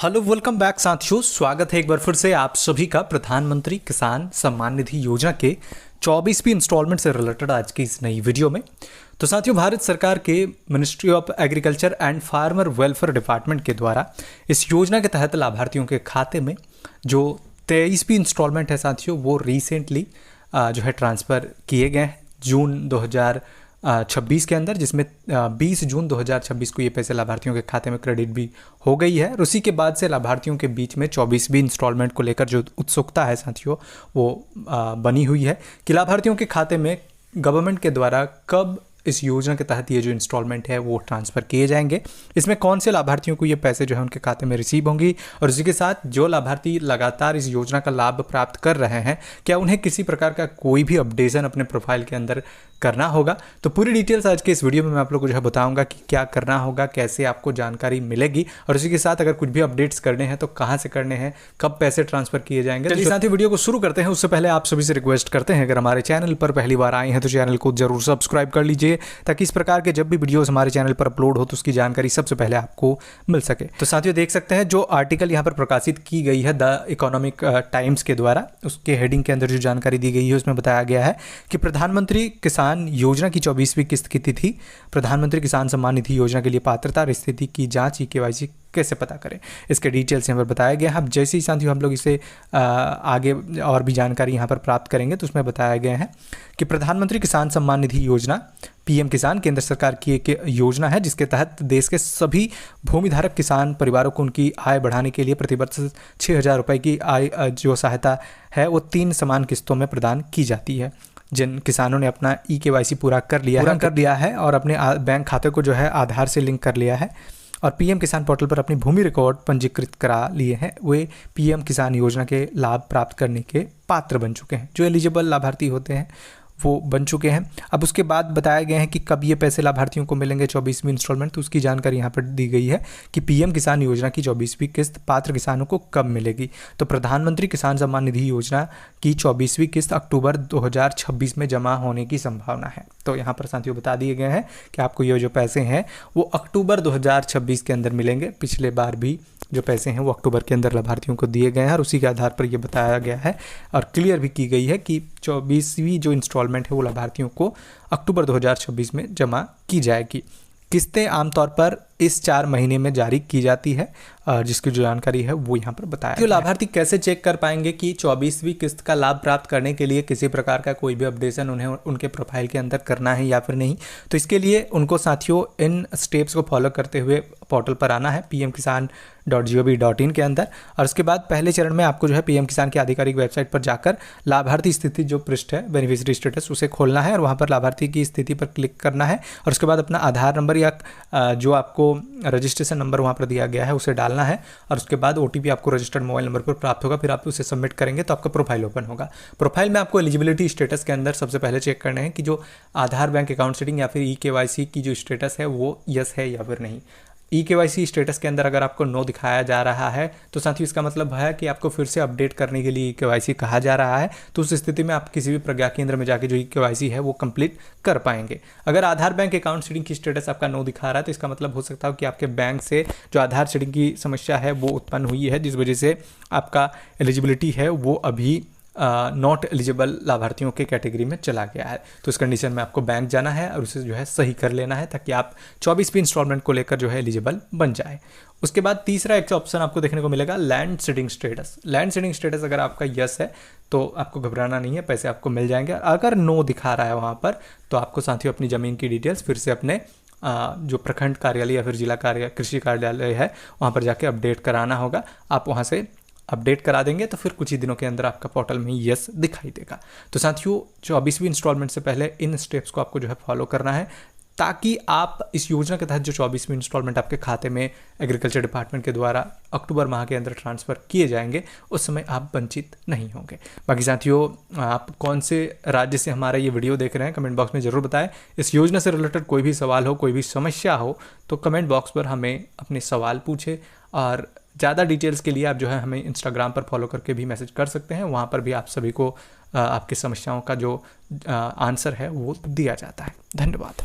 Hello welcome back साथियों, स्वागत है एक बार फिर से आप सभी का प्रधानमंत्री किसान सम्मान निधि योजना के 24वीं इंस्टॉलमेंट से रिलेटेड आज की इस नई वीडियो में। तो साथियों, भारत सरकार के ministry of agriculture and farmer welfare department के द्वारा इस योजना के तहत लाभार्थियों के खाते में जो 23वीं इंस्टॉलमेंट है साथियों, वो रिसेंटली जो है ट्रांसफ़र किए गए हैं जून 2026 के अंदर, जिसमें 20 जून 2026 को ये पैसे लाभार्थियों के खाते में क्रेडिट भी हो गई है। और उसी के बाद से लाभार्थियों के बीच में 24वीं इंस्टॉलमेंट को लेकर जो उत्सुकता है साथियों, वो बनी हुई है कि लाभार्थियों के खाते में गवर्नमेंट के द्वारा कब इस योजना के तहत ये जो इंस्टॉलमेंट है वो ट्रांसफ़र किए जाएंगे, इसमें कौन से लाभार्थियों को ये पैसे जो है उनके खाते में रिसीव होंगी, और इसी के साथ जो लाभार्थी लगातार इस योजना का लाभ प्राप्त कर रहे हैं, क्या उन्हें किसी प्रकार का कोई भी अपडेशन अपने प्रोफाइल के अंदर करना होगा। तो पूरी डिटेल्स आज के इस वीडियो में मैं आप लोगों को जो है बताऊंगा कि क्या करना होगा, कैसे आपको जानकारी मिलेगी, और इसी के साथ अगर कुछ भी अपडेट्स करने हैं तो कहाँ से करने हैं, कब पैसे ट्रांसफर किए जाएंगे। चलिए साथ ही वीडियो को शुरू करते हैं। उससे पहले आप सभी से रिक्वेस्ट करते हैं, अगर हमारे चैनल पर पहली बार आए हैं तो चैनल को जरूर सब्सक्राइब कर लीजिए, ताकि इस प्रकार के जब भी वीडियोस हमारे चैनल पर अपलोड हो तो उसकी जानकारी सबसे पहले आपको मिल सके। तो साथियों, देख सकते हैं जो आर्टिकल यहाँ पर प्रकाशित की गई है द इकोनॉमिक टाइम्स के द्वारा, उसके हेडिंग के अंदर जो जानकारी दी गई है उसमें बताया गया है कि प्रधानमंत्री किसान योजना की 24वीं किस्त की तिथि, प्रधानमंत्री किसान सम्मान निधि योजना के लिए पात्रता और स्थिति की जांच KYC कैसे पता करें, इसके डिटेल्स यहाँ पर बताया गया है। अब जैसे ही साथियों हम लोग इसे आगे और भी जानकारी यहाँ पर प्राप्त करेंगे तो उसमें बताया गया है कि प्रधानमंत्री किसान सम्मान निधि योजना PM किसान केंद्र सरकार की एक योजना है, जिसके तहत देश के सभी भूमिधारक किसान परिवारों को उनकी आय बढ़ाने के लिए प्रतिवर्ष 6,000 रुपये की आय जो सहायता है वो 3 समान किस्तों में प्रदान की जाती है। जिन किसानों ने अपना KYC पूरा कर लिया है और अपने बैंक खाते को जो है आधार से लिंक कर लिया है और PM किसान पोर्टल पर अपनी भूमि रिकॉर्ड पंजीकृत करा लिए हैं, वे PM किसान योजना के लाभ प्राप्त करने के पात्र बन चुके हैं। जो एलिजिबल लाभार्थी होते हैं वो बन चुके हैं। अब उसके बाद बताया गया है कि कब ये पैसे लाभार्थियों को मिलेंगे 24वीं इंस्टॉलमेंट, तो उसकी जानकारी यहाँ पर दी गई है कि PM किसान योजना की 24वीं किस्त पात्र किसानों को कब मिलेगी। तो प्रधानमंत्री किसान सम्मान निधि योजना की 24वीं किस्त अक्टूबर 2026 में जमा होने की संभावना है। तो यहाँ पर साथियों बता दिए गए हैं कि आपको ये जो पैसे हैं वो अक्टूबर 2026 के अंदर मिलेंगे। पिछले बार भी जो पैसे हैं वो अक्टूबर के अंदर लाभार्थियों को दिए गए हैं और उसी के आधार पर ये बताया गया है और क्लियर भी की गई है कि 24वीं जो इंस्टॉलमेंट है वो लाभार्थियों को अक्टूबर 2026 में जमा की जाएगी। किस्तें आमतौर पर इस 4 महीने में जारी की जाती है, जिसकी जो जानकारी है वो यहाँ पर बताया गया है। लाभार्थी कैसे चेक कर पाएंगे कि 24वीं किस्त का लाभ प्राप्त करने के लिए किसी प्रकार का कोई भी अपडेशन उन्हें उनके प्रोफाइल के अंदर करना है या फिर नहीं, तो इसके लिए उनको साथियों इन स्टेप्स को फॉलो करते हुए पोर्टल पर आना है pmkisan.gov.in के अंदर, और उसके बाद पहले चरण में आपको जो है PM किसान की आधिकारिक वेबसाइट पर जाकर लाभार्थी स्थिति जो पृष्ठ है बेनिफिशियरी स्टेटस उसे खोलना है और वहाँ पर लाभार्थी की स्थिति पर क्लिक करना है और उसके बाद अपना आधार नंबर या जो आपको रजिस्ट्रेशन नंबर वहाँ पर दिया गया है उसे डालना है और उसके बाद OTP आपको रजिस्टर्ड मोबाइल नंबर पर प्राप्त होगा। फिर आप उसे सबमिट करेंगे तो आपका प्रोफाइल ओपन होगा। प्रोफाइल में आपको एलिजिबिलिटी स्टेटस के अंदर सबसे पहले चेक करना है कि जो आधार बैंक अकाउंट सेटिंग या फिर KYC की जो स्टेटस है वो यस है या फिर नहीं। KYC स्टेटस के अंदर अगर आपको नो दिखाया जा रहा है तो साथियों इसका मतलब है कि आपको फिर से अपडेट करने के लिए KYC कहा जा रहा है, तो उस स्थिति में आप किसी भी प्रज्ञा केंद्र में जाके जो KYC है वो कंप्लीट कर पाएंगे। अगर आधार बैंक अकाउंट सेटिंग की स्टेटस आपका नो दिखा रहा है तो इसका मतलब हो सकता है कि आपके बैंक से जो आधार सेटिंग की समस्या है वो उत्पन्न हुई है, जिस वजह से आपका एलिजिबिलिटी है वो अभी नॉट एलिजिबल लाभार्थियों के कैटेगरी में चला गया है। तो इस कंडीशन में आपको बैंक जाना है और उसे जो है सही कर लेना है ताकि आप 24वीं इंस्टॉलमेंट को लेकर जो है एलिजिबल बन जाए। उसके बाद तीसरा एक ऑप्शन आपको देखने को मिलेगा land seeding status. Land seeding status अगर आपका यस है तो आपको घबराना नहीं है, पैसे आपको मिल जाएंगे। अगर नो दिखा रहा है वहाँ पर तो आपको साथियों अपनी ज़मीन की डिटेल्स फिर से अपने जो प्रखंड कार्यालय या फिर जिला कृषि कार्यालय है वहाँ पर जाके अपडेट कराना होगा। आप वहाँ से अपडेट करा देंगे तो फिर कुछ ही दिनों के अंदर आपका पोर्टल में यस दिखाई देगा। तो साथियों 24वीं इंस्टॉलमेंट से पहले इन स्टेप्स को आपको जो है फॉलो करना है ताकि आप इस योजना के तहत जो 24वीं इंस्टॉलमेंट आपके खाते में एग्रीकल्चर डिपार्टमेंट के द्वारा अक्टूबर माह के अंदर ट्रांसफ़र किए जाएंगे उस समय आप वंचित नहीं होंगे। बाकी साथियों, आप कौन से राज्य से हमारा ये वीडियो देख रहे हैं कमेंट बॉक्स में ज़रूर बताएं। इस योजना से रिलेटेड कोई भी सवाल हो, कोई भी समस्या हो तो कमेंट बॉक्स पर हमें अपने सवाल पूछे, और ज़्यादा डिटेल्स के लिए आप जो है हमें इंस्टाग्राम पर फॉलो करके भी मैसेज कर सकते हैं। वहाँ पर भी आप सभी को आपकी समस्याओं का जो आंसर है वो दिया जाता है। धन्यवाद।